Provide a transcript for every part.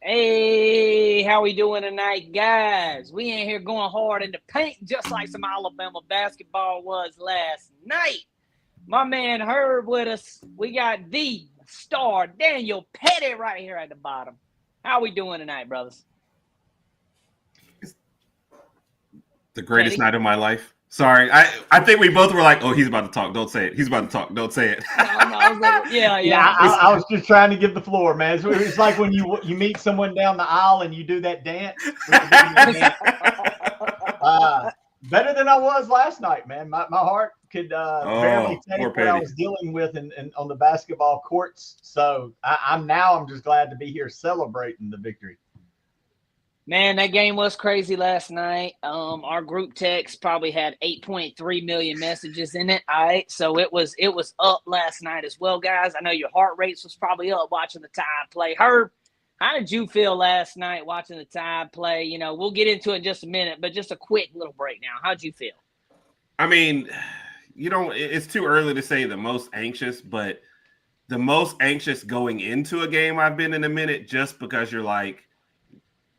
Hey, how we doing tonight, guys? We in here going hard in the paint just like some Alabama basketball was last night. My man Herb with us. We got the star Daniel Pettey right here at the bottom. How we doing tonight, brothers? The greatest night of my life. Sorry, I think we both were like, "Oh, he's about to talk. Don't say it. He's about to talk. Don't say it." No, I was like, yeah. I was just trying to give the floor, man. It's like when you meet someone down the aisle and you do that dance. Better than I was last night, man. My heart could barely take what I was dealing with in on the basketball courts. So I'm just glad to be here celebrating the victory. Man, that game was crazy last night. Our group text probably had 8.3 million messages in it. All right, so it was up last night as well, guys. I know your heart rates was probably up watching the Tide play. Herb, how did you feel last night watching the Tide play? You know, we'll get into it in just a minute, but just a quick little breakdown. How'd you feel? I mean, it's too early to say the most anxious, but the most anxious going into a game I've been in a minute, just because you're like,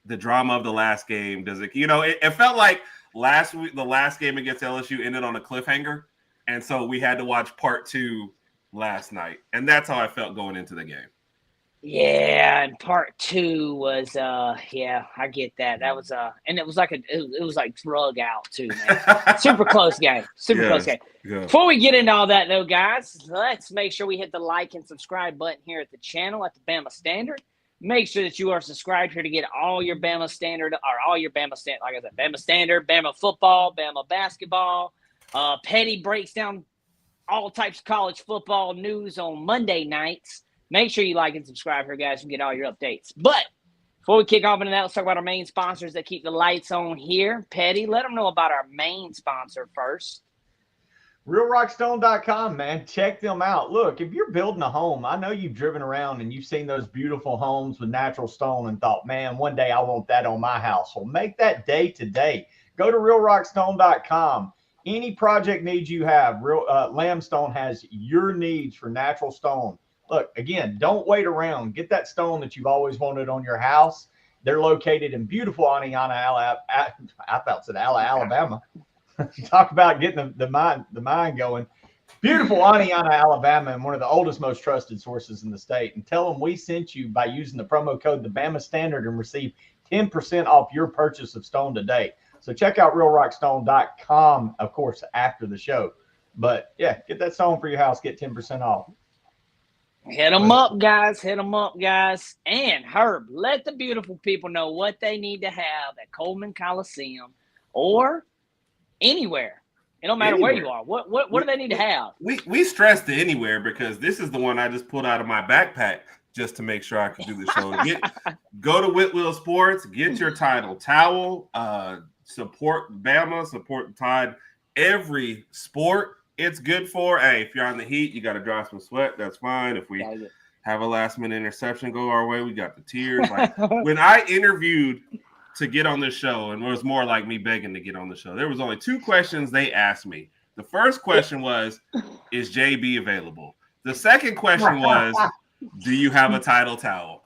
the drama of the last game, does it? It felt like last week, the last game against LSU ended on a cliffhanger, and so we had to watch part 2 last night, and that's how I felt going into the game. Yeah, and part 2 was I get that. That was and it was like drug out too, man. Super close game. Close game. Yeah. Before we get into all that though, guys, let's make sure we hit the like and subscribe button here at the channel at the Bama Standard. Make sure that you are subscribed here to get all your Bama Standard, like I said, Bama Standard, Bama football, Bama basketball. Pettey breaks down all types of college football news on Monday nights. Make sure you like and subscribe here, guys, and get all your updates. But before we kick off into that, let's talk about our main sponsors that keep the lights on here. Pettey, let them know about our main sponsor first. RealRockStone.com, man. Check them out. Look, if you're building a home, I know you've driven around and you've seen those beautiful homes with natural stone and thought, man, one day I want that on my house. Well, make that day today. Go to RealRockStone.com. Any project needs you have, Lambstone has your needs for natural stone. Look, again, don't wait around. Get that stone that you've always wanted on your house. They're located in beautiful Aniana, Alabama. Talk about getting the mind going. Beautiful Aniana, Alabama, and one of the oldest, most trusted sources in the state. And tell them we sent you by using the promo code the Bama Standard and receive 10% off your purchase of stone today. So check out realrockstone.com, of course, after the show. But yeah, get that stone for your house. Get 10% off. Hit them up, guys. Hit them up, guys. And Herb, let the beautiful people know what they need to have at Coleman Coliseum or anywhere. It don't matter where you are. What do they need to have? We stressed the anywhere because this is the one I just pulled out of my backpack just to make sure I could do the show. Go to Whitwell Sports, get your title towel, support Bama, support the Tide. Every sport it's good for. Hey, if you're on the heat, you got to dry some sweat. That's fine. If we have a last minute interception go our way, we got the tears. Like when I interviewed to get on this show, and it was more like me begging to get on the show, there was only 2 questions they asked me. The first question was, is JB available? The second question was, do you have a title towel?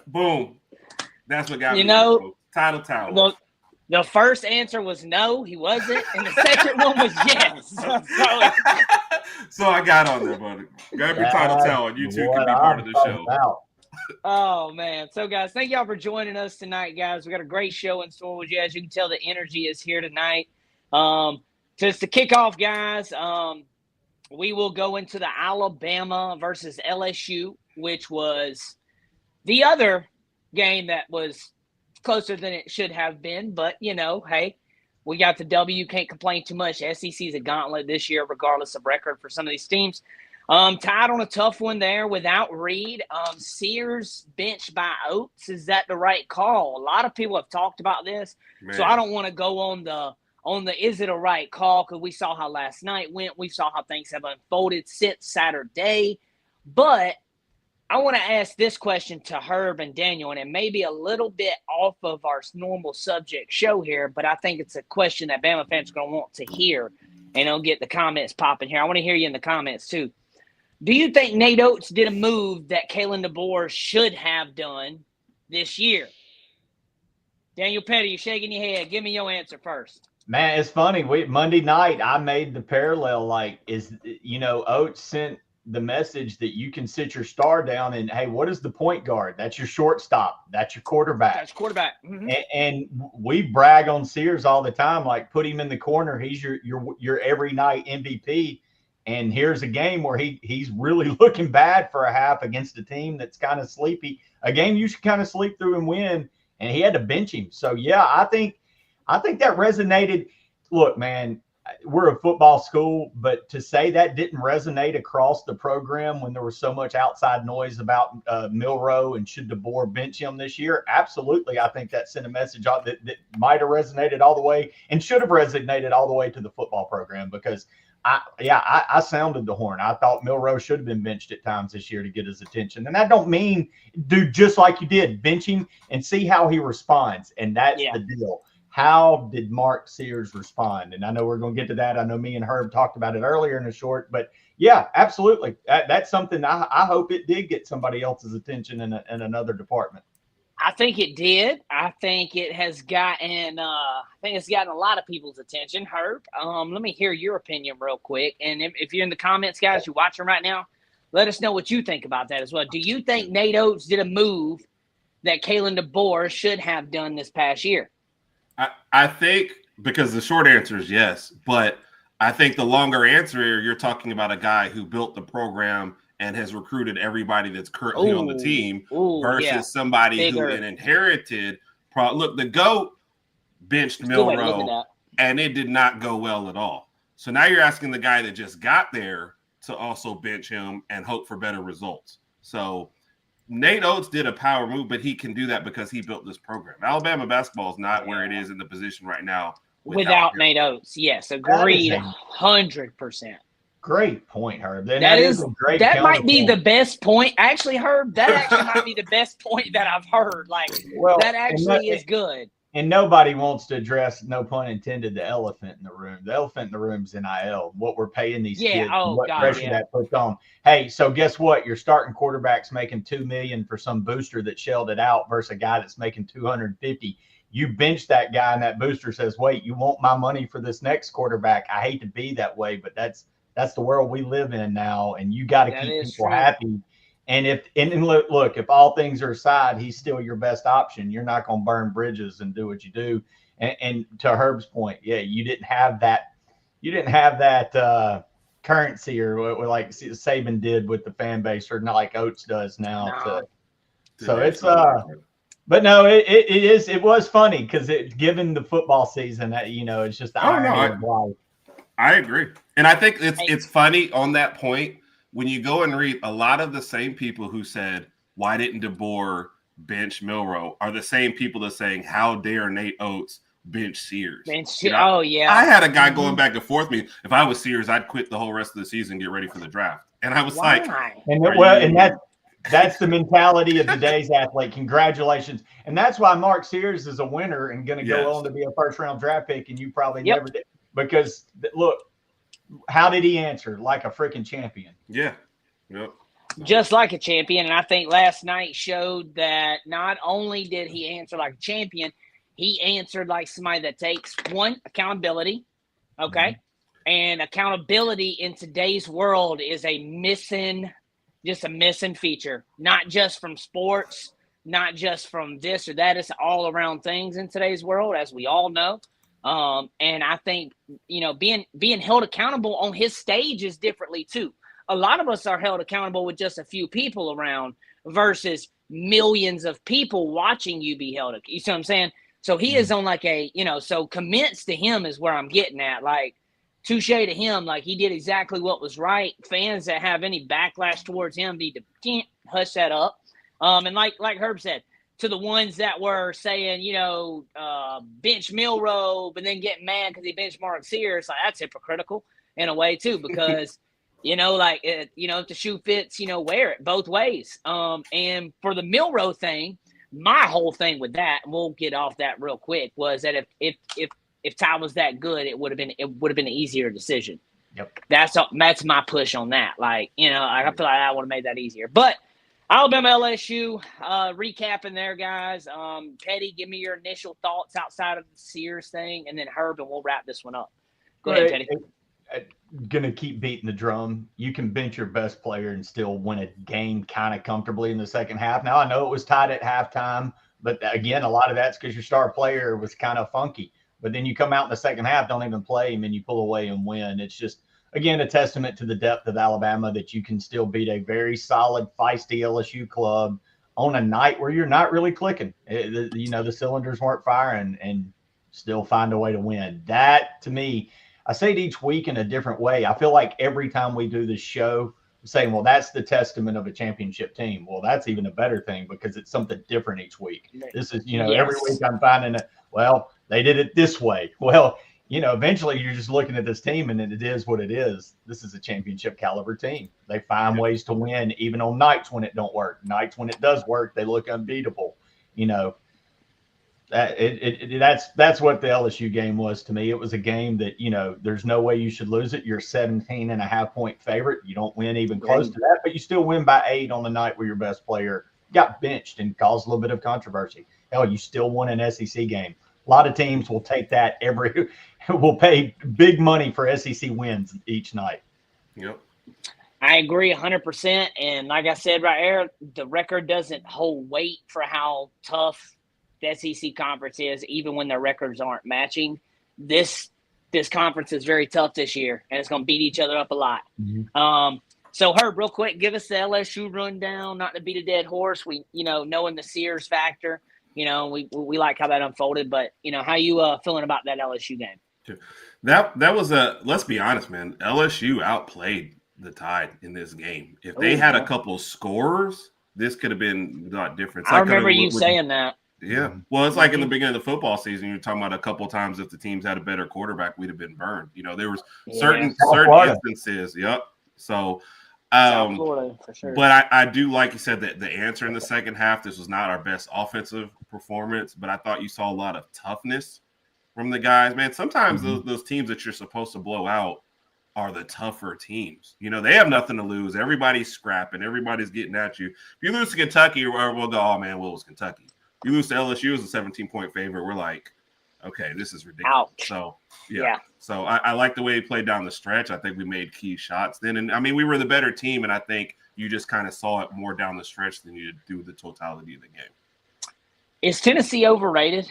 Boom. That's what got me. Title towel. The first answer was no, he wasn't, and the second one was yes. So I got on there, buddy. Grab your title towel, and you two can be part of the show. Oh, man. So, guys, thank y'all for joining us tonight, guys. We got a great show in store with you. As you can tell, the energy is here tonight. Just to kick off, guys, we will go into the Alabama versus LSU, which was the other game that was closer than it should have been. But, hey, we got the W. Can't complain too much. SEC's a gauntlet this year, regardless of record for some of these teams. Tied on a tough one there without Reed. Sears benched by Oats. Is that the right call? A lot of people have talked about this, so I don't want to go on the is it a right call, because we saw how last night went. We saw how things have unfolded since Saturday. But I want to ask this question to Herb and Daniel, and it may be a little bit off of our normal subject show here, but I think it's a question that Bama fans are going to want to hear, and I'll get the comments popping here. I want to hear you in the comments too. Do you think Nate Oats did a move that Kalen DeBoer should have done this year? Daniel Pettey, you're shaking your head. Give me your answer first. Man, it's funny. Monday night, I made the parallel. Like, Oats sent the message that you can sit your star down, and hey, what is the point guard? That's your shortstop. That's your quarterback. That's quarterback. Mm-hmm. And we brag on Sears all the time. Like, put him in the corner. He's your every night MVP. And here's a game where he's really looking bad for a half against a team that's kind of sleepy. A game you should kind of sleep through and win. And he had to bench him. So yeah, I think that resonated. Look, man, we're a football school, but to say that didn't resonate across the program when there was so much outside noise about Milroe and should DeBoer bench him this year, absolutely. I think that sent a message out that might have resonated all the way and should have resonated all the way to the football program, because I sounded the horn. I thought Milroe should have been benched at times this year to get his attention. And that don't mean do just like you did, bench him and see how he responds. And that's the deal. How did Mark Sears respond? And I know we're going to get to that. I know me and Herb talked about it earlier in a short, but yeah, absolutely. That's something I hope it did get somebody else's attention in another department. I think it did. I think it has gotten a lot of people's attention. Herb, let me hear your opinion real quick. And if you're in the comments, guys, you're watching right now, let us know what you think about that as well. Do you think Nate Oats did a move that Kalen DeBoer should have done this past year? I think, because the short answer is yes, but I think the longer answer, you're talking about a guy who built the program and has recruited everybody that's currently on the team versus somebody who inherited. Look, the GOAT benched Milroe, and it did not go well at all. So now you're asking the guy that just got there to also bench him and hope for better results. So Nate Oats did a power move, but he can do that because he built this program. Alabama basketball is not where it is in the position right now without Nate Oats. Yes, agreed, 100%. Great point, Herb. That is a great. That might be the best point, actually, Herb. That actually might be the best point that I've heard. Like, that actually is good. And nobody wants to address, no pun intended, the elephant in the room. The elephant in the room is NIL. What we're paying these kids, and what pressure that puts on. Hey, so guess what? Your starting quarterback's making $2 million for some booster that shelled it out versus a guy that's making $250. You bench that guy, and that booster says, "Wait, you want my money for this next quarterback?" I hate to be that way, but that's the world we live in now, and you got to keep people happy. And look, if all things are aside, he's still your best option. You're not going to burn bridges and do what you do. And to Herb's point, you didn't have that. You didn't have that currency or like Saban did with the fan base, or not like Oats does now. No. So it's but no, it was funny because given the football season, it's just the irony of life. I agree. And I think it's funny on that point when you go and read a lot of the same people who said, why didn't DeBoer bench Milroe, are the same people that saying, how dare Nate Oats bench Sears? I had a guy going back and forth me. If I was Sears, I'd quit the whole rest of the season, get ready for the draft. And I was that's the mentality of today's athlete. Congratulations. And that's why Mark Sears is a winner and going to go on to be a first-round draft pick, and you probably never did. Because, look, how did he answer? Like a freaking champion. Yeah. Yep. Just like a champion. And I think last night showed that not only did he answer like a champion, he answered like somebody that takes, one, accountability. Okay. And accountability in today's world is a missing feature, not just from sports, not just from this or that. It's all around things in today's world, as we all know. And I think, being held accountable on his stage is differently too. A lot of us are held accountable with just a few people around versus millions of people watching you be held. You see what I'm saying? So he is on like so commence to him is where I'm getting at. Like, touche to him. Like, he did exactly what was right. Fans that have any backlash towards him need to hush that up. And like Herb said, to the ones that were saying, bench Milroe, but then getting mad because he benched Mark Sears, like, that's hypocritical in a way too, because, if the shoe fits, wear it both ways. And for the Milroe thing, my whole thing with that, and we'll get off that real quick, was that if Ty was that good, it would have been an easier decision. Yep. That's my push on that. Like, I feel like I would have made that easier. But Alabama LSU recap in there, guys. Pettey, give me your initial thoughts outside of the Sears thing, and then Herb, and we'll wrap this one up. Go ahead, Pettey. Gonna keep beating the drum. You can bench your best player and still win a game kind of comfortably in the second half. Now I know it was tied at halftime, but again, a lot of that's because your star player was kind of funky. But then you come out in the second half, don't even play him, and you pull away and win. It's just, again, a testament to the depth of Alabama that you can still beat a very solid, feisty LSU club on a night where you're not really clicking. The cylinders weren't firing, and still find a way to win. That, to me, I say it each week in a different way. I feel like every time we do this show, I'm saying, well, that's the testament of a championship team. Well, that's even a better thing because it's something different each week. This is, every week I'm finding well, they did it this way. Well, eventually you're just looking at this team and it is what it is. This is a championship caliber team. They find ways to win even on nights when it don't work. Nights when it does work, they look unbeatable. That's what the LSU game was to me. It was a game that, there's no way you should lose it. You're 17.5-point favorite. You don't win even close to that, but you still win by 8 on the night where your best player got benched and caused a little bit of controversy. Hell, you still won an SEC game. A lot of teams will take that will pay big money for SEC wins each night. Yep. I agree 100%. And like I said right there, the record doesn't hold weight for how tough the SEC conference is, even when their records aren't matching. This conference is very tough this year, and it's going to beat each other up a lot. Mm-hmm. So Herb, real quick, give us the LSU rundown. Not to beat a dead horse, we knowing the Sears factor, we like how that unfolded. But how you feeling about that LSU game? That was let's be honest, man. LSU outplayed the Tide in this game. If they had a couple scorers, this could have been a lot different. I remember you saying that. Yeah. Well, it's like in the beginning of the football season, you're talking about a couple times if the teams had a better quarterback, we'd have been burned. There was certain instances. Yep. So, Florida, for sure. But I do, like you said, that the answer in the second half, this was not our best offensive performance, but I thought you saw a lot of toughness from the guys. Man, sometimes those teams that you're supposed to blow out are the tougher teams. They have nothing to lose. Everybody's scrapping. Everybody's getting at you. If you lose to Kentucky, we'll go, oh, man, what was Kentucky? You lose to LSU as a 17-point favorite. We're like, okay, this is ridiculous. Ouch. So, yeah. So I like the way he played down the stretch. I think we made key shots then. And, we were the better team, and I think you just kind of saw it more down the stretch than you did through the totality of the game. Is Tennessee overrated?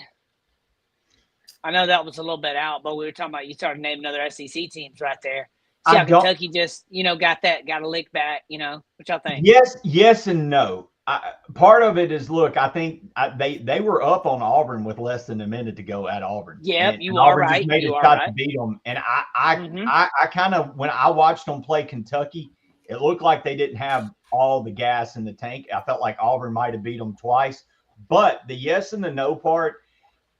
I know that was a little bit out, but we were talking about you started naming other SEC teams right there. See how Kentucky just, got a lick back, what y'all think? Yes and no. Part of it is, look, I think they were up on Auburn with less than a minute to go at Auburn. Yeah, you are right. Just made a shot to beat them. And I kind of, when I watched them play Kentucky, it looked like they didn't have all the gas in the tank. I felt like Auburn might have beat them twice. But the yes and the no part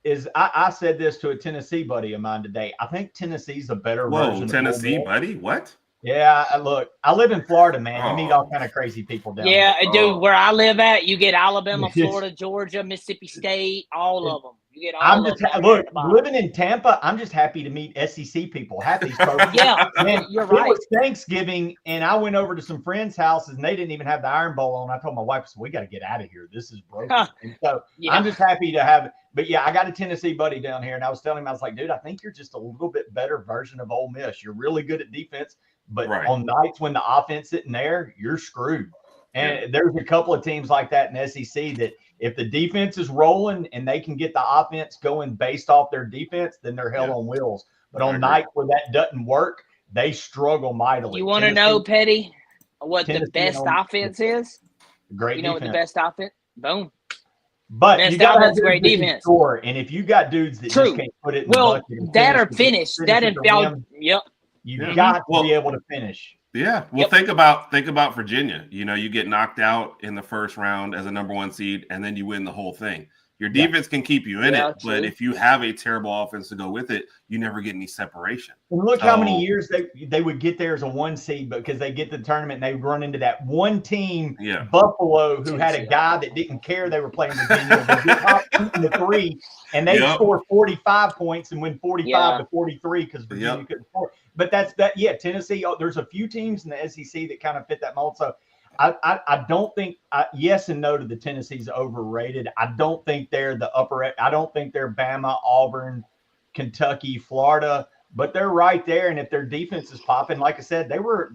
is, I said this to a Tennessee buddy of mine today. I think Tennessee's a better version of Tennessee buddy? What? Yeah, look, I live in Florida, man. You meet all kind of crazy people down there. Yeah, dude, where I live at, you get Alabama, Florida, Georgia, Mississippi State, all of them. You get all of them. Look, living in Tampa, I'm just happy to meet SEC people. Half these folks. Yeah, man, you're right. It was Thanksgiving, and I went over to some friends' houses, and they didn't even have the Iron Bowl on. I told my wife, "We got to get out of here. This is broken." And so I'm just happy to have it. But yeah, I got a Tennessee buddy down here, and I was telling him, I was like, "Dude, I think you're just a little bit better version of Ole Miss. You're really good at defense." But on nights when the offense isn't there, you're screwed. And there's a couple of teams like that in SEC that if the defense is rolling and they can get the offense going based off their defense, then they're hell on wheels. But on nights where that doesn't work, they struggle mightily. You want to know, Pettey, what the best offense is? Great defense. What the best offense? Boom. But best you got to have great defense. Score. And if you got dudes that just can't put it in the bucket, that are finished. That and you got to be able to finish. Yeah. Well, think about Virginia. You get knocked out in the first round as a number 1 seed, and then you win the whole thing. Your defense can keep you in it, but if you have a terrible offense to go with it, you never get any separation. And look how many years they would get there as a 1 seed because they get the tournament and they would run into that one team, Buffalo, who had a guy that didn't care they were playing Virginia. They get top in the 3, and they score 45 points and win 45 to 43 because Virginia couldn't score. But Tennessee, there's a few teams in the SEC that kind of fit that mold. So I don't think yes and no to the Tennessee's overrated. I don't think they're I don't think they're Bama, Auburn, Kentucky, Florida, but they're right there. And if their defense is popping, like I said, they were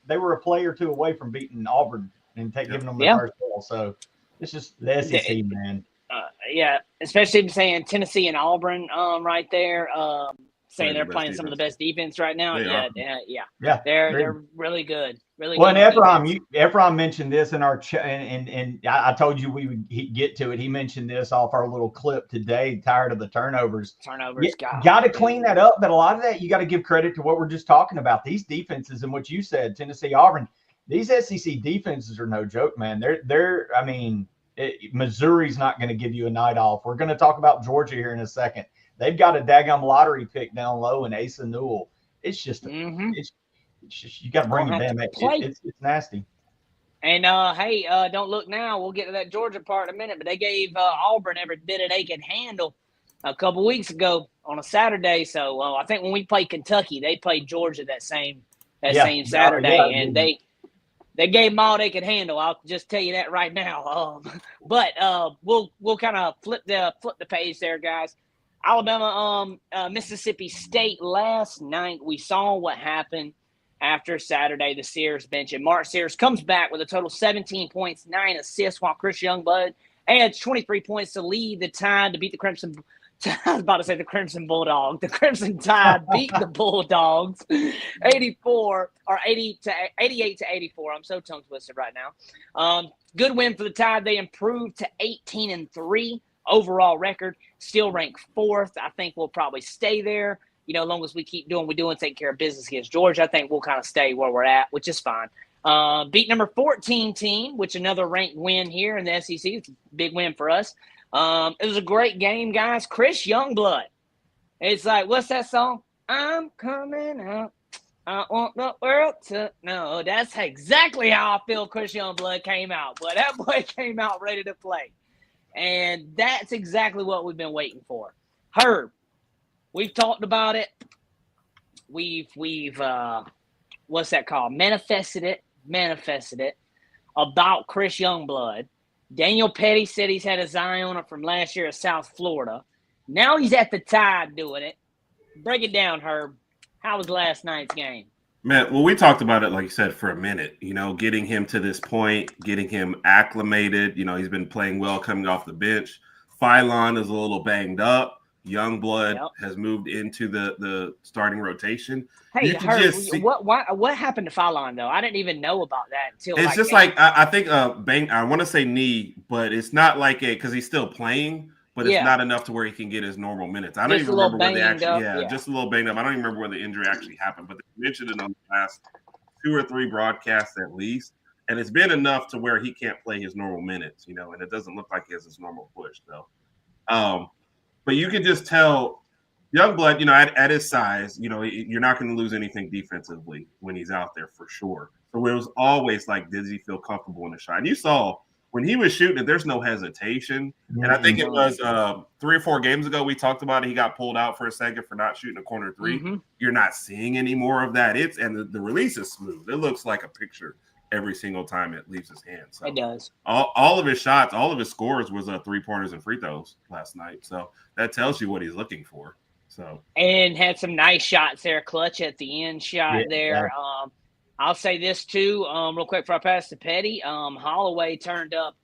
a play or two away from beating Auburn and giving them the first ball. So it's just the SEC, man. Yeah, especially saying Tennessee and Auburn right there. Saying they're playing some of the best defense right now. Yeah. They're really good. Really well, good. And Ephraim mentioned this in our chat, and I told you we would get to it. He mentioned this off our little clip today. Tired of the turnovers. Got to clean that up. But a lot of that, you got to give credit to what we're just talking about. These defenses and what you said, Tennessee, Auburn. These SEC defenses are no joke, man. Missouri's not going to give you a night off. We're going to talk about Georgia here in a second. They've got a daggum lottery pick down low in Asa Newell. It's just, it's just you got to bring him down. It's nasty. And hey, don't look now. We'll get to that Georgia part in a minute. But they gave Auburn every bit they could handle a couple weeks ago on a Saturday. So I think when we played Kentucky, they played Georgia that same Saturday, and they gave them all they could handle. I'll just tell you that right now. But we'll kind of flip the page there, guys. Alabama, Mississippi State last night. We saw what happened after Saturday, the Sears bench. And Mark Sears comes back with a total 17 points, 9 assists, while Chris Youngblood adds 23 poents to lead the Tide to beat the Crimson. I was about to say the Crimson Bulldog. The Crimson Tide beat the Bulldogs 88 to 84. I'm so tongue twisted right now. Good win for the Tide. They improved to 18-3. Overall record, still ranked 4th. I think we'll probably stay there. As long as we keep doing what we're doing, taking care of business against Georgia, I think we'll kind of stay where we're at, which is fine. Beat number 14 team, which another ranked win here in the SEC. It's a big win for us. It was a great game, guys. Chris Youngblood. It's like, what's that song? I'm coming out. I want the world to know. That's exactly how I feel Chris Youngblood came out. But that boy came out ready to play. And that's exactly what we've been waiting for. Herb, we've talked about it. We've what's that called? Manifested it about Chris Youngblood. Daniel Pettey said he's had his eye on it from last year at South Florida. Now he's at the Tide doing it. Break it down, Herb. How was last night's game? Man, well, we talked about it, like you said, for a minute, getting him to this point, getting him acclimated. He's been playing well coming off the bench. Phylon is a little banged up. Youngblood has moved into the starting rotation. Hey, Herb, what happened to Phylon, though? I didn't even know about that until it's just like I think bang. I want to say knee, but it's not like because he's still playing. But it's not enough to where he can get his normal minutes. I don't even remember where they actually, just a little banged up. I don't even remember where the injury actually happened, but they mentioned it on the last 2 or 3 broadcasts at least. And it's been enough to where he can't play his normal minutes, and it doesn't look like he has his normal push, though. But you can just tell Youngblood, at his size, you're not going to lose anything defensively when he's out there for sure. So it was always like, does he feel comfortable in the shot? And you saw when he was shooting it, there's no hesitation. And I think it was 3 or 4 games ago we talked about it. He got pulled out for a second for not shooting a corner 3. Mm-hmm. You're not seeing any more of that. And the release is smooth. It looks like a picture every single time it leaves his hands. So it does. All of his shots, all of his scores was 3-pointers and free throws last night. So that tells you what he's looking for. So and had some nice shots there, clutch at the end shot there. Yeah. I'll say this too, real quick before I pass to Pettey. Holloway turned up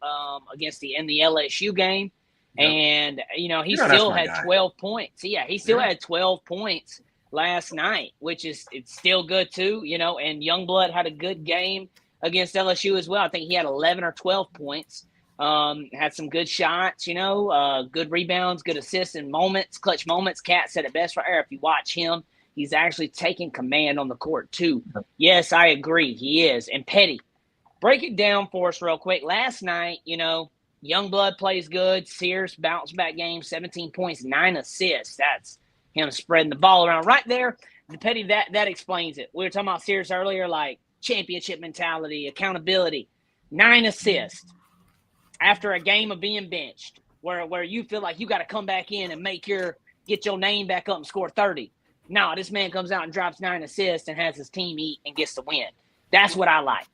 against in the LSU game, and he still had 12 points. Yeah, he still had 12 points last night, which it's still good too. And Youngblood had a good game against LSU as well. I think he had 11 or 12 points. Had some good shots, good rebounds, good assists and moments, clutch moments. Kat said it best right there. If you watch him, he's actually taking command on the court, too. Yes, I agree. He is. And Pettey, break it down for us real quick. Last night, Youngblood plays good. Sears bounce back game, 17 points, 9 assists. That's him spreading the ball around. Right there, Pettey, that explains it. We were talking about Sears earlier, like championship mentality, accountability. 9 assists after a game of being benched where you feel like you got to come back in and get your name back up and score 30. No, this man comes out and drops 9 assists and has his team eat and gets the win. That's what I like.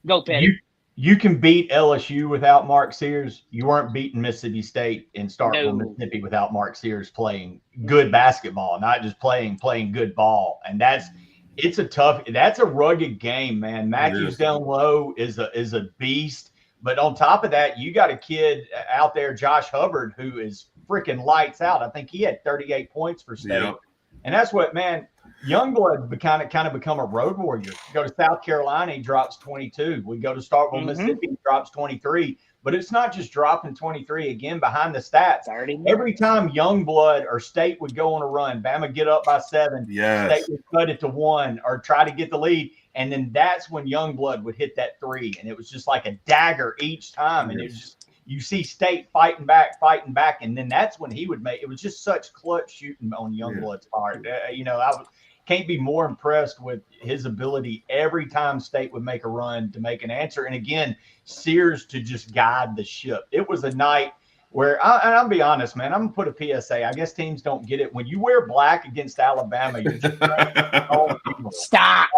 Go, Pettey. You can beat LSU without Mark Sears. You weren't beating Mississippi State in Starkville, Mississippi without Mark Sears playing good basketball, not just playing good ball. And that's a rugged game, man. Matthews down low is a beast. But on top of that, you got a kid out there, Josh Hubbard, who is freaking lights out. I think he had 38 points for State. Yep. And that's what, man, Youngblood kind of become a road warrior. You go to South Carolina, he drops 22. We go to Starkville, Mississippi, he drops 23. But it's not just dropping 23. Again, behind the stats, every time Youngblood or State would go on a run, Bama get up by 7, State would cut it to 1 or try to get the lead. And then that's when Youngblood would hit that 3. And it was just like a dagger each time. And it was just, you see State fighting back. And then that's when he would make, it was just such clutch shooting on Youngblood's part. I can't be more impressed with his ability every time State would make a run to make an answer. And again, Sears to just guide the ship. It was a night where, and I'll be honest, man, I'm going to put a PSA. I guess teams don't get it. When you wear black against Alabama, you're just stop.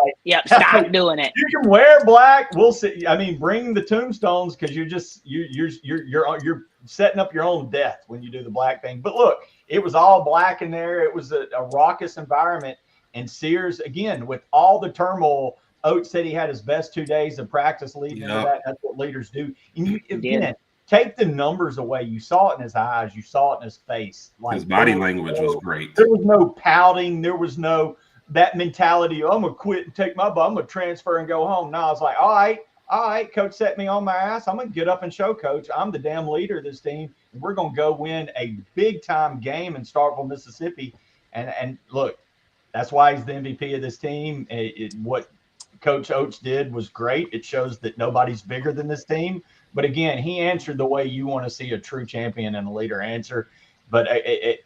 Stop doing it. You can wear black. We'll see. I mean, bring the tombstones because you're setting up your own death when you do the black thing. But look, it was all black in there. It was a raucous environment. And Sears, again, with all the turmoil, Oats said he had his best 2 days of practice leading into that. That's what leaders do. And you, again, take the numbers away. You saw it in his eyes. You saw it in his face. Like, his body language was great. There was no pouting. There was no that mentality, I'm going to quit and take my ball. I'm going to transfer and go home. No, I was like, all right, coach set me on my ass. I'm going to get up and show coach I'm the damn leader of this team. And we're going to go win a big-time game in Starkville, Mississippi. And look, that's why he's the MVP of this team. What Coach Oats did was great. It shows that nobody's bigger than this team. But again, he answered the way you want to see a true champion and a leader answer. But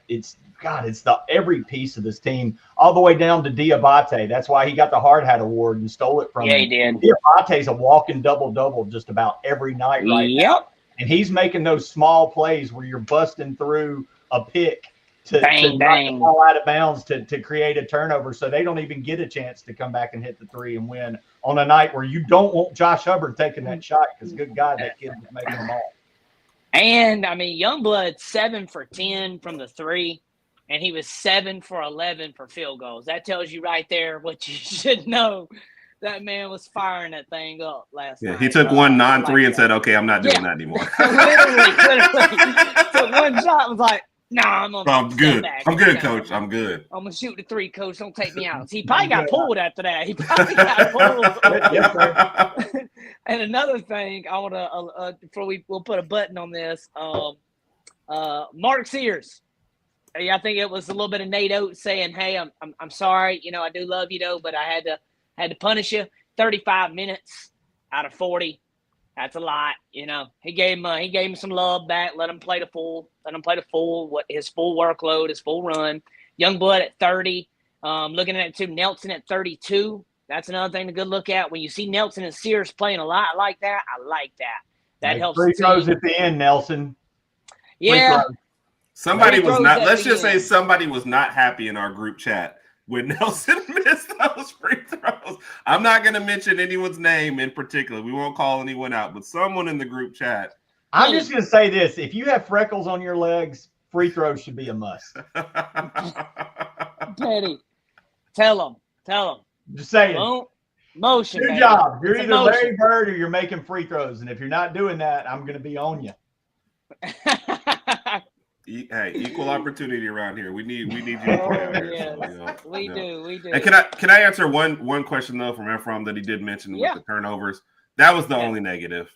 it's the every piece of this team, all the way down to Diabate. That's why he got the hard hat award and stole it from him. He did. Diabate's a walking double-double just about every night now. And he's making those small plays where you're busting through a pick to knock the ball out of bounds to create a turnover, so they don't even get a chance to come back and hit the 3 and win on a night where you don't want Josh Hubbard taking that shot because, good God, that kid was making them all. And, I mean, Youngblood 7 for 10 from the 3, and he was 7 for 11 for field goals. That tells you right there what you should know. That man was firing that thing up last night. He took one non-3 and said, okay, I'm not doing that anymore. literally. Took one shot and was like, nah, I'm good. I'm good, coach. I'm good. I'm going to shoot the 3, coach. Don't take me out. He probably got pulled after that. He probably got pulled. And another thing, I want to, before we'll put a button on this, Mark Sears. I think it was a little bit of Nate Oats saying, hey, I'm sorry. I do love you, though, but I had to punish you. 35 minutes out of 40. That's a lot, He gave him some love back. Let him play the full. His full workload, his full run. Youngblood at 30. Looking at it too. Nelson at 32. That's another thing to good look at. When you see Nelson and Sears playing a lot like that, I like that. That helps. Free throws at the end, Nelson. Yeah. Somebody was not. Let's just say somebody was not happy in our group chat when Nelson missed those free throws. I'm not going to mention anyone's name in particular. We won't call anyone out, but someone in the group chat. I'm just going to say this. If you have freckles on your legs, free throws should be a must. Pettey, tell him. Just saying. Motion. Good job. You're either Larry Bird or you're making free throws. And if you're not doing that, I'm going to be on you. Hey, equal opportunity around here. We need you to play out here. Yes. So, we do. And can I answer one question though from Ephraim that he did mention with the turnovers? That was the only negative.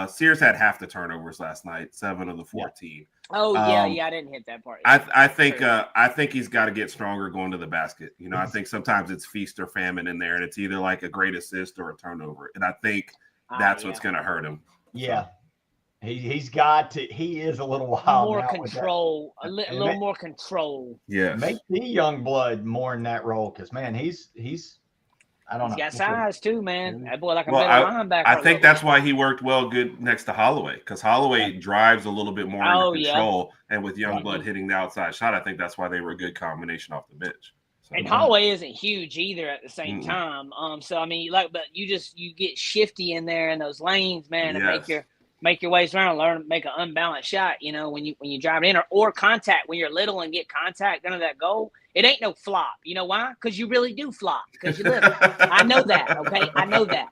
Sears had half the turnovers last night, 7 of the 14. Oh yeah, I didn't hit that part. I think he's got to get stronger going to the basket. I think sometimes it's feast or famine in there, and it's either like a great assist or a turnover. And I think that's what's going to hurt him. Yeah. He's got to. He is a little wild. More control, a little more control. Yeah, make the Youngblood more in that role because man, he's. I don't know. He's got size too, man. That boy like a better linebacker. I think that's why he worked well good next to Holloway because Holloway drives a little bit more into control, and with Youngblood hitting the outside shot, I think that's why they were a good combination off the bench. And Holloway isn't huge either at the same time. So I mean, but you get shifty in there in those lanes, man, and make your ways around, learn to make an unbalanced shot. You know, when you drive in or contact when you're little and get contact under that goal, it ain't no flop. You know why? Because you really do flop because you're little. I know that. Okay, I know that.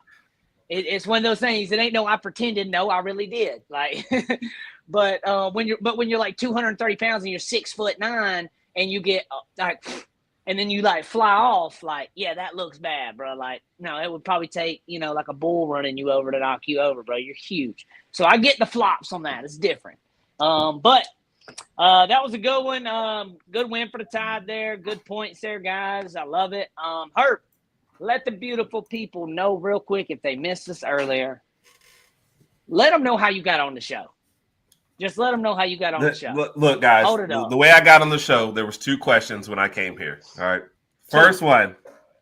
It's one of those things. It ain't no I pretended. No, I really did. Like, but when you're like 230 pounds and you're 6'9" and you get like. And then you like fly off, like, yeah, that looks bad, bro. Like, no, it would probably take, like a bull running you over to knock you over, bro. You're huge. So I get the flops on that. It's different. But that was a good one. Good win for the Tide there. Good points there, guys. I love it. Herb, let the beautiful people know real quick if they missed us earlier. Let them know how you got on the show. Just let them know how you got on the show. Look, guys, the way I got on the show, there was 2 questions when I came here. All right. First one,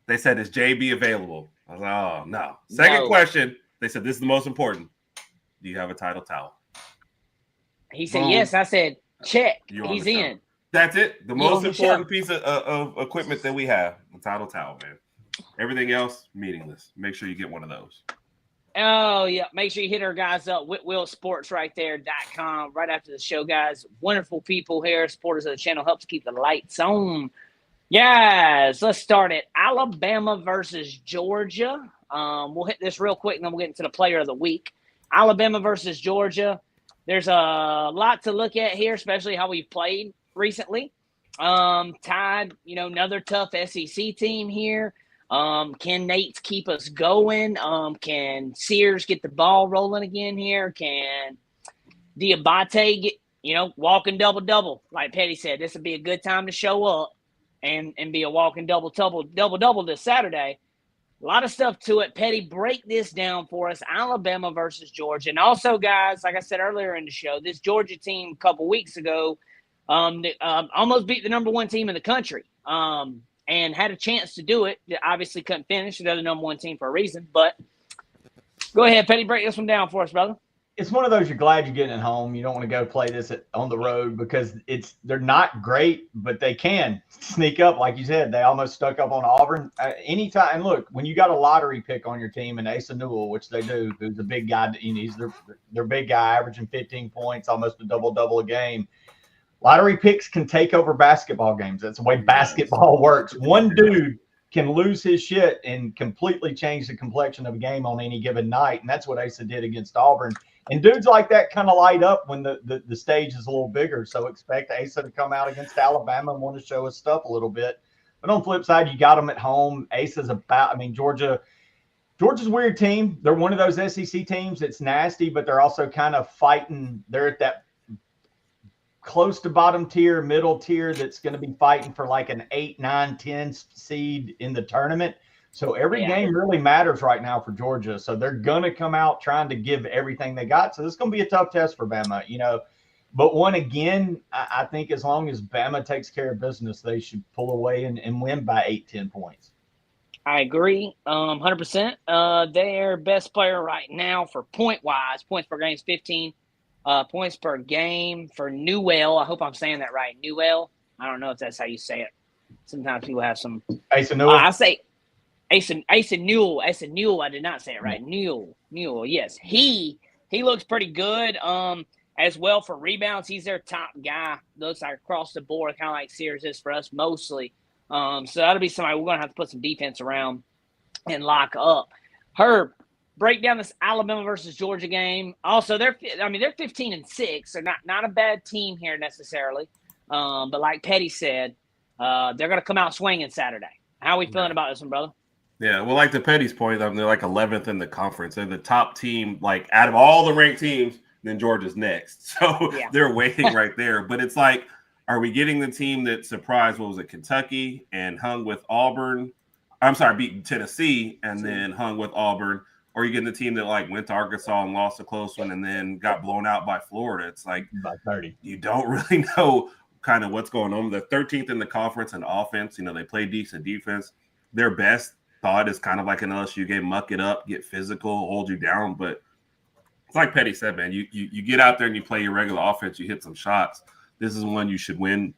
they said, is JB available? I was like, oh, no. Second question, they said, this is the most important. Do you have a title towel? He said, yes. I said, check. He's in. That's it. The most important piece of equipment that we have, the title towel, man. Everything else, meaningless. Make sure you get one of those. Oh, yeah. Make sure you hit our guys up, whitwillsportsrighthere.com, right after the show, guys. Wonderful people here, supporters of the channel, helps keep the lights on. Yes, let's start it. Alabama versus Georgia. We'll hit this real quick, and then we'll get into the player of the week. Alabama versus Georgia. There's a lot to look at here, especially how we've played recently. Tide, another tough SEC team here. Can Nates keep us going? Can Sears get the ball rolling again here? Can Diabate get, walking double-double? Like Pettey said, this would be a good time to show up and be a walking double-double this Saturday. A lot of stuff to it. Pettey, break this down for us. Alabama versus Georgia. And also, guys, like I said earlier in the show, this Georgia team a couple weeks ago almost beat the number 1 team in the country. And had a chance to do it. Obviously couldn't finish. They're the number 1 team for a reason. But go ahead, Pettey, break this one down for us, brother. It's one of those you're glad you're getting at home. You don't want to go play this on the road because they're not great, but they can sneak up. Like you said, they almost stuck up on Auburn. Anytime, and look, when you got a lottery pick on your team and Asa Newell, which they do, who's a big guy, he's their big guy, averaging 15 points, almost a double-double a game. Lottery picks can take over basketball games. That's the way basketball works. One dude can lose his shit and completely change the complexion of a game on any given night, and that's what Asa did against Auburn. And dudes like that kind of light up when the stage is a little bigger, so expect Asa to come out against Alabama and want to show his stuff a little bit. But on the flip side, you got them at home. Asa's Georgia's a weird team. They're one of those SEC teams that's nasty, but they're also kind of fighting. They're at that close to bottom tier, middle tier that's going to be fighting for like an 8, 9, 10 seed in the tournament. So every game really matters right now for Georgia. So they're going to come out trying to give everything they got. So this is going to be a tough test for Bama, But I think as long as Bama takes care of business, they should pull away and win by 8, 10 points. I agree 100%. Their best player right now for point-wise, points per game is 15. Points per game for Newell. I hope I'm saying that right. Newell. I don't know if that's how you say it. Sometimes people have some. Asa Newell. I say Asa Newell. Asa Newell. I did not say it right. Newell. Yes, he looks pretty good. As well for rebounds, he's their top guy. Looks like across the board, kind of like Sears is for us mostly. So that'll be somebody we're gonna have to put some defense around and lock up. Herb, break down this Alabama versus Georgia game. Also, they're 15-6. They're not a bad team here necessarily. But like Pettey said, they're going to come out swinging Saturday. How are we feeling about this one, brother? Yeah, well, like to Petty's point, they're like 11th in the conference. They're the top team, like out of all the ranked teams, then Georgia's next. So they're waiting right there. But it's like, are we getting the team that surprised, Kentucky and hung with Auburn? I'm sorry, beat Tennessee and then hung with Auburn. Or you getting the team that went to Arkansas and lost a close one and then got blown out by Florida. It's like by 30. You don't really know kind of what's going on. They're 13th in the conference in offense. They play decent defense. Their best thought is kind of like an LSU game, muck it up, get physical, hold you down. But it's like Pettey said, man, you get out there and you play your regular offense, you hit some shots. This is one you should win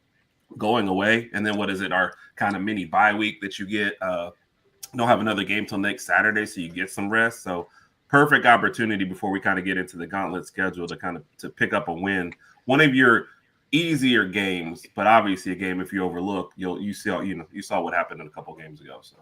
going away. And then what is it? Our kind of mini bye week that you get. Don't have another game till next Saturday, so you get some rest. So perfect opportunity before we kind of get into the gauntlet schedule to pick up a win. One of your easier games, but obviously a game if you overlook, you saw what happened in a couple games ago. So.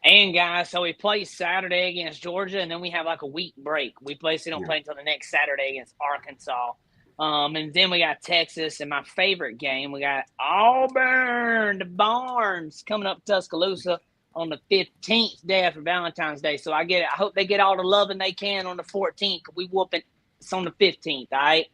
And guys, so we play Saturday against Georgia, and then we have like a week break. We don't play until the next Saturday against Arkansas. And then we got Texas, and my favorite game, we got Auburn, the Barnes, coming up Tuscaloosa on the 15th day after Valentine's Day. So I hope they get all the loving they can on the 14th. We whooping it's on the 15th, all right?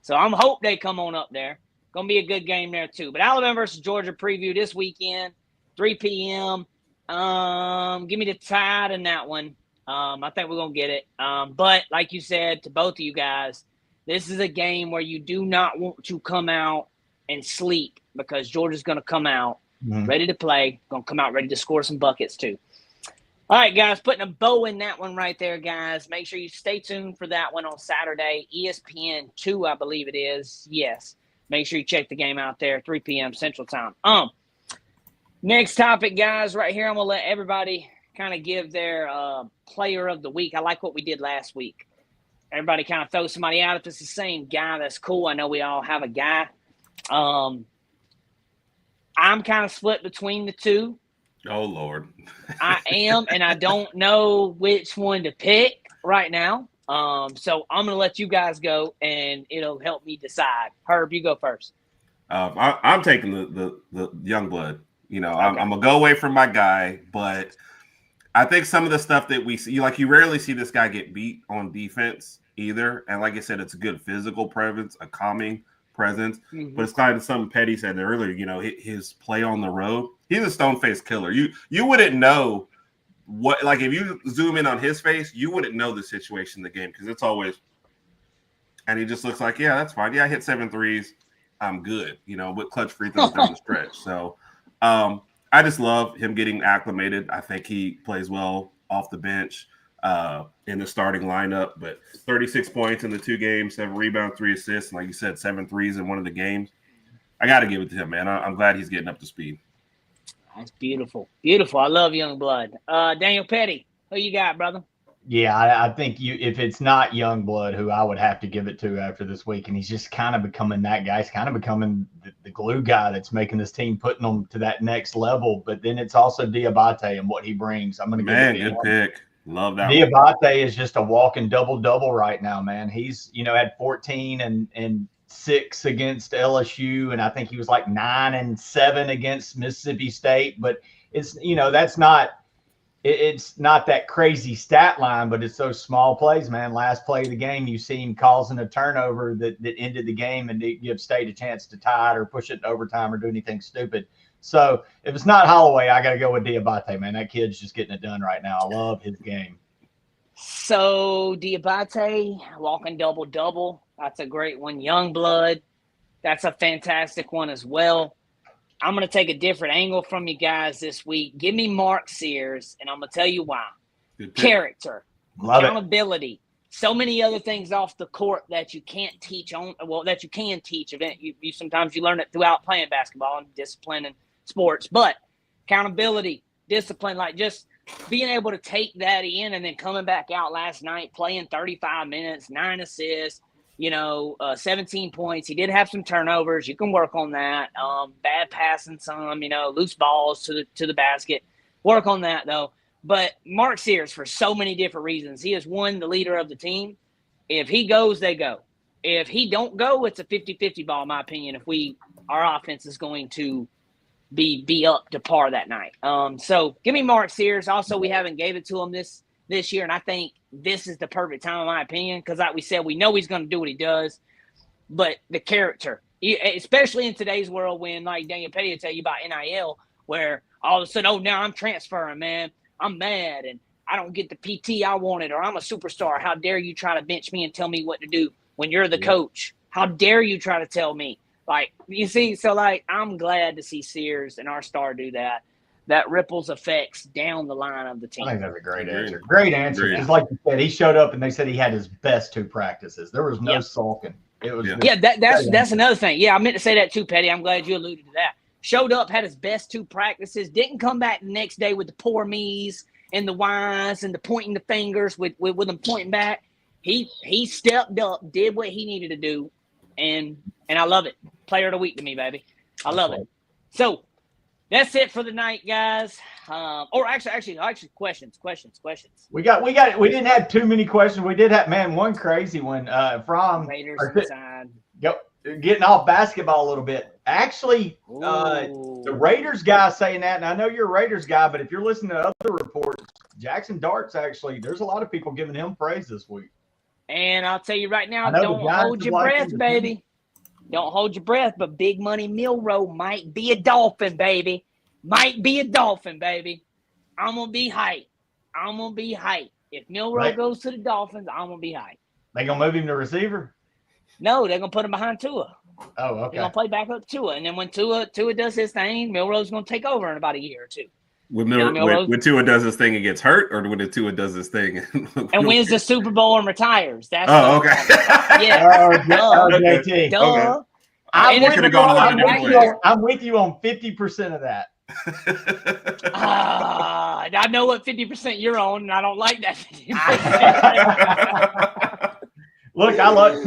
So I'm hope they come on up there. Going to be a good game there too. But Alabama versus Georgia preview this weekend, 3 p.m. Give me the Tide in that one. I think we're going to get it. But like you said to both of you guys, this is a game where you do not want to come out and sleep because Georgia's going to come out ready to play, going to come out ready to score some buckets too. All right, guys, putting a bow in that one right there, guys. Make sure you stay tuned for that one on Saturday, ESPN 2, I believe it is. Yes. Make sure you check the game out there, 3 p.m. Central Time. Next topic, guys, right here. I'm going to let everybody kind of give their player of the week. I like what we did last week. Everybody kind of throw somebody out. If it's the same guy, that's cool. I know we all have a guy. I'm kind of split between the two. Oh, Lord. I am, and I don't know which one to pick right now. So I'm going to let you guys go, and it'll help me decide. Herb, you go first. I'm taking the young blood. You know, okay. I'm going to go away from my guy, but I think some of the stuff that we see, like you rarely see this guy get beat on defense either. And like I said, it's a good physical presence, a calming presence. Mm-hmm. But it's kind of something Pettey said earlier, you know, his play on the road. He's a stone-faced killer. You wouldn't know what, like if you zoom in on his face, you wouldn't know the situation in the game because it's always, and he just looks like, yeah, that's fine. Yeah, I hit 7 threes. I'm good, you know, with clutch free throws down the stretch. So I just love him getting acclimated. I think he plays well off the bench in the starting lineup, but 36 points in the 2 games, 7 rebounds, 3 assists, and like you said, 7 threes in one of the games. I got to give it to him, man. I'm glad he's getting up to speed. That's beautiful. Beautiful. I love young blood. Daniel Pettey, who you got, brother? Yeah, I think if it's not young blood, who I would have to give it to after this week, and he's just kind of becoming that guy. He's kind of becoming the glue guy that's making this team, putting them to that next level. But then it's also Diabate and what he brings. I'm going to give it to him. Good pick. Love that. Diabate is just a walking double-double right now, man. He's, had 14 and 6 against LSU, and I think he was like 9 and 7 against Mississippi State. But it's, that's not. It's not that crazy stat line, but it's those small plays, man. Last play of the game, you see him causing a turnover that ended the game and it gives State a chance to tie it or push it to overtime or do anything stupid. So if it's not Holloway, I got to go with Diabate, man. That kid's just getting it done right now. I love his game. So Diabate, walking double-double. That's a great one. Young blood, that's a fantastic one as well. I'm going to take a different angle from you guys this week. Give me Mark Sears, and I'm going to tell you why. Character, accountability, so many other things off the court that you can't teach on. Well, that you can teach. You sometimes you learn it throughout playing basketball and discipline and sports. But accountability, discipline, like just being able to take that in and then coming back out last night, playing 35 minutes, 9 assists. 17 points. He did have some turnovers. You can work on that. Bad passing some, loose balls to the basket. Work on that, though. But Mark Sears, for so many different reasons, he is the leader of the team. If he goes, they go. If he don't go, it's a 50-50 ball, in my opinion, if our offense is going to be up to par that night. So give me Mark Sears. Also, we haven't gave it to him this year, and I think this is the perfect time, in my opinion, because like we said, we know he's going to do what he does, but the character, especially in today's world when, like Daniel Pettey will tell you about NIL, where all of a sudden, now I'm transferring, man. I'm mad, and I don't get the PT I wanted, or I'm a superstar. How dare you try to bench me and tell me what to do when you're the coach? How dare you try to tell me? Like, you see, so, I'm glad to see Sears and our star do that. That ripples effects down the line of the team. I think that's a great answer. Great answer. Because like you said, he showed up and they said he had his best 2 practices. There was no sulking. It was Yeah, that's another thing. Yeah, I meant to say that too, Pettey. I'm glad you alluded to that. Showed up, had his best 2 practices, didn't come back the next day with the poor me's and the whys and the pointing the fingers with them pointing back. He stepped up, did what he needed to do, and I love it. Player of the week to me, baby. I love it. So that's it for the night, guys. Or actually, questions. We didn't have too many questions. We did have one crazy one from Raiders inside. Yep, getting off basketball a little bit. Actually, the Raiders guy saying that, and I know you're a Raiders guy, but if you're listening to other reports, Jackson Dart's actually, there's a lot of people giving him praise this week. And I'll tell you right now, don't hold your breath, baby. Don't hold your breath, but Big Money Milroe might be a Dolphin, baby. Might be a Dolphin, baby. I'm going to be hyped. If Milroe goes to the Dolphins, I'm going to be hyped. They going to move him to receiver? No, they're going to put him behind Tua. Oh, okay. They're going to play back up Tua. And then when Tua does his thing, Milroe's going to take over in about a year or two. When Tua does this thing and gets hurt, or when Tua does this thing and wins the Super Bowl and retires? That's okay. Yeah. JT. Duh. Okay. I'm with you on 50% of that. I know what 50% you're on, and I don't like that 50%. Look, I love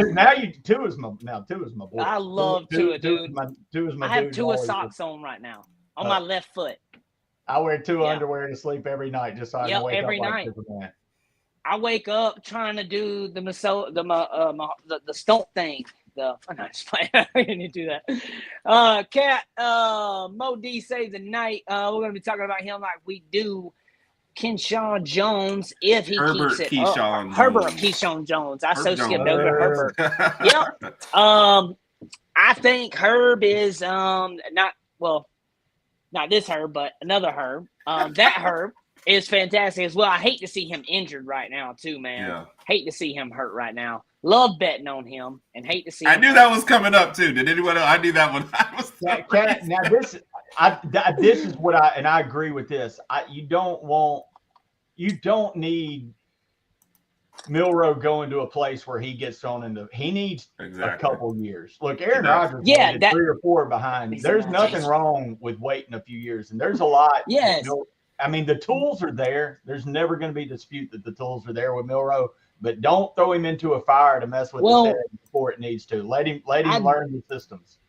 Tua is my boy. I love Tua, dude. Tua is my I have dude. Tua socks on right now on my left foot. I wear Tua underwear to sleep every night just so I can wake every up night. Like Superman. I wake up trying to do the stomp thing. I'm not just playing. I didn't do that. Cat Mo D saves the night. We're going to be talking about him like we do Keyshawn Jones if he keeps it up. Herbert Keyshawn Jones. I skipped over Herbert. Yep. I think Herb is not this Herb, but another Herb. That Herb is fantastic as well. I hate to see him injured right now too, man. Yeah. Hate to see him hurt right now. Love betting on him and hate to see. I knew that was coming up too. Did anyone else? I knew that one. Now this is what I agree with this. You don't need Milroe going to a place where he gets thrown into. He needs a couple years. Look, Aaron Rodgers, 3 or 4 behind. There's nothing wrong with waiting a few years, and there's a lot. Yes. I mean, the tools are there. There's never going to be dispute that the tools are there with Milroe, but don't throw him into a fire to mess with his head before it needs to. Let him learn the systems.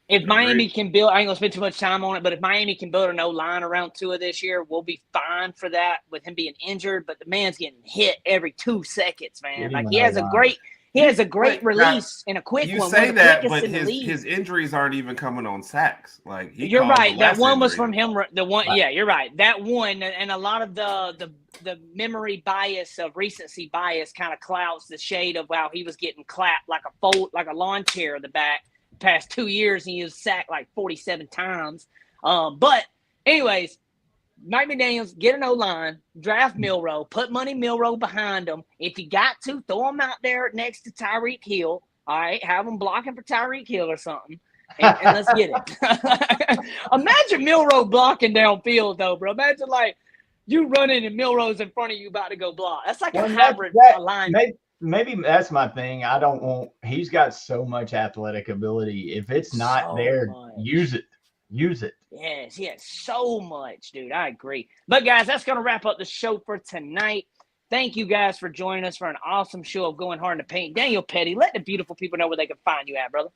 If Miami can build, I ain't going to spend too much time on it, but if Miami can build an O-line around Tua this year, we'll be fine for that with him being injured, but the man's getting hit every 2 seconds, man. Like he has a great release and a quick one. You say that, but his injuries aren't even coming on sacks. Like you're right. That one was from him. The one, yeah, you're right. That one, and a lot of the memory bias of recency bias kind of clouds the shade of how he was getting clapped like a lawn chair in the back the past 2 years, and he was sacked like 47 times. But anyways, Mike McDaniels, get an O-line, draft Milroe, put Money Milroe behind him. If you got to, throw him out there next to Tyreek Hill. All right, have him blocking for Tyreek Hill or something, and let's get it. Imagine Milroe blocking downfield, though, bro. Imagine, like, you running and Milroe's in front of you about to go block. That's like a hybrid alignment. Maybe that's my thing. He's got so much athletic ability. If it's not use it. Use it. Yes, so much, dude. I agree. But, guys, that's going to wrap up the show for tonight. Thank you guys for joining us for an awesome show of Going Hard in the Paint. Daniel Pettey, let the beautiful people know where they can find you at, brother.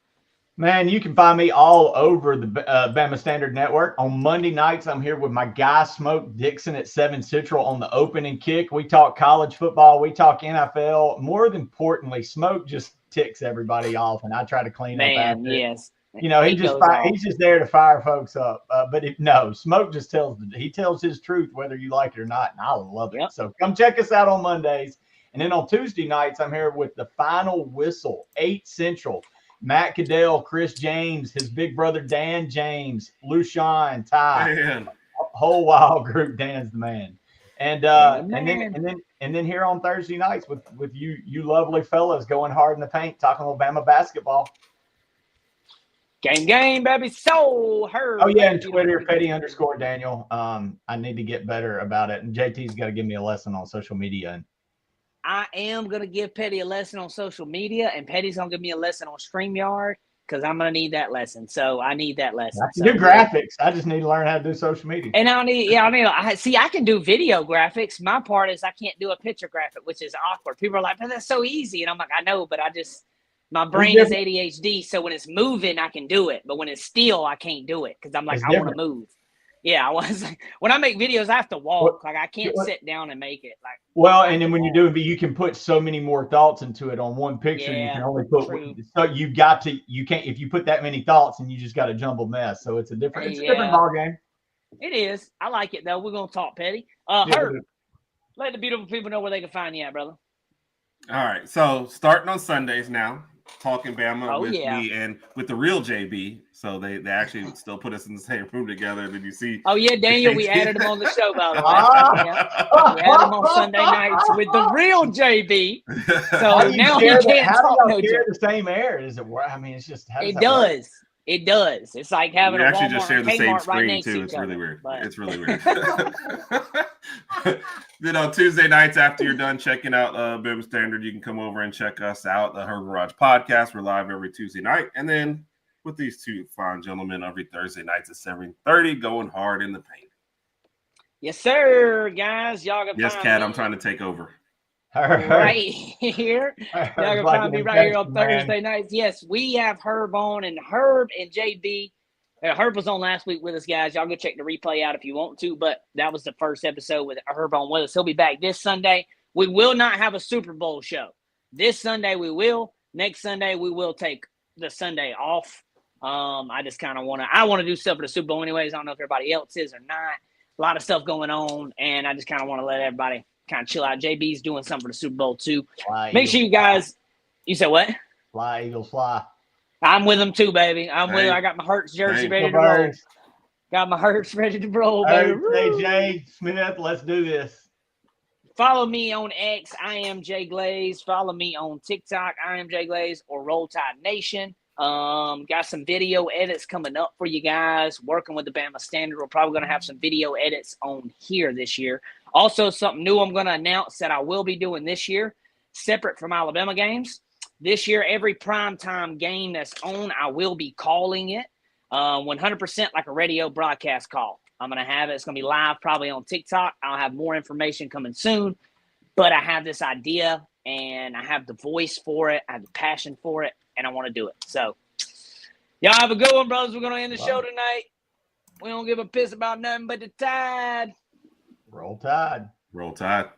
Man, you can find me all over the Bama Standard Network. On Monday nights, I'm here with my guy, Smoke Dixon, at 7 Central on the opening kick. We talk college football. We talk NFL. More than importantly, Smoke just ticks everybody off, and I try to clean up after. Yes. You know, he's just there to fire folks up. But Smoke just tells his truth, whether you like it or not, and I love it. Yep. So come check us out on Mondays. And then on Tuesday nights, I'm here with the Final Whistle, 8 Central. Matt Caddell, Chris James, his big brother Dan James, Lushawn, Ty, whole wild group. Dan's the man. And then here on Thursday nights with you lovely fellas going hard in the paint, talking Alabama basketball. Game, baby. So Herb. Oh yeah, and Twitter, Pettey_Daniel. I need to get better about it, and JT's got to give me a lesson on social media. I am going to give Pettey a lesson on social media, and Pettey's going to give me a lesson on StreamYard because I'm going to need that lesson. So I need that lesson. I can do graphics. I just need to learn how to do social media. And I can do video graphics. My part is I can't do a picture graphic, which is awkward. People are like, but that's so easy. And I'm like, I know, but my brain is ADHD. So when it's moving, I can do it. But when it's still, I can't do it because I'm like, I want to move. Yeah, when I make videos, I have to walk. Like I can't sit down and make it. Like and then when you do it, you can put so many more thoughts into it on one picture. You can only put so you can't if you put that many thoughts and you just got a jumbled mess. So it's a different ball game. It is. I like it though. We're gonna talk Pettey. Herb, let the beautiful people know where they can find you at, brother. All right. So starting on Sundays now. Talking Bama with me and with the real JB. So they actually still put us in the same room together. Did you see? Oh, yeah, Daniel, we added him on the show, by the way. We added him on Sunday nights with the real JB. So now he can't talk no share the same air. Is it? I mean, it's just it does. It does. It's like having a Walmart just share the same screen right too. It's really weird. It's really weird. Then on Tuesday nights after you're done checking out BIM Standard, you can come over and check us out. The Herb Garage Podcast. We're live every Tuesday night, and then with these two fine gentlemen every Thursday nights at 7:30, going hard in the paint. Yes, sir, guys. Y'all can yes, Cat. I'm trying to take over. Right here. Y'all can find me right here on Thursday nights. Yes, we have Herb on, and Herb and JB. Herb was on last week with us, guys. Y'all go check the replay out if you want to, but that was the first episode with Herb on with us. He'll be back this Sunday. We will not have a Super Bowl show. This Sunday we will. Next Sunday we will take the Sunday off. I just kind of want to do stuff for the Super Bowl anyways. I don't know if everybody else is or not. A lot of stuff going on, and I just kind of want to let everybody kind of chill out. JB's doing something for the Super Bowl too. Make sure you guys. You said what? Fly, Eagles, fly. I'm with them too, baby. I'm with them. I got my Hurts jersey ready to roll. Got my Hurts ready to roll, baby. Hey, Jay Smith, let's do this. Follow me on X. I am Jay Glaze. Follow me on TikTok. I am Jay Glaze or Roll Tide Nation. Got some video edits coming up for you guys. Working with the Bama Standard. We're probably going to have some video edits on here this year. Also, something new I'm going to announce that I will be doing this year, separate from Alabama games. This year, every primetime game that's on, I will be calling it 100% like a radio broadcast call. I'm going to have it. It's going to be live probably on TikTok. I'll have more information coming soon. But I have this idea, and I have the voice for it. I have the passion for it, and I want to do it. So, y'all have a good one, brothers. We're going to end the show tonight. We don't give a piss about nothing but the Tide. Roll Tide. Roll Tide.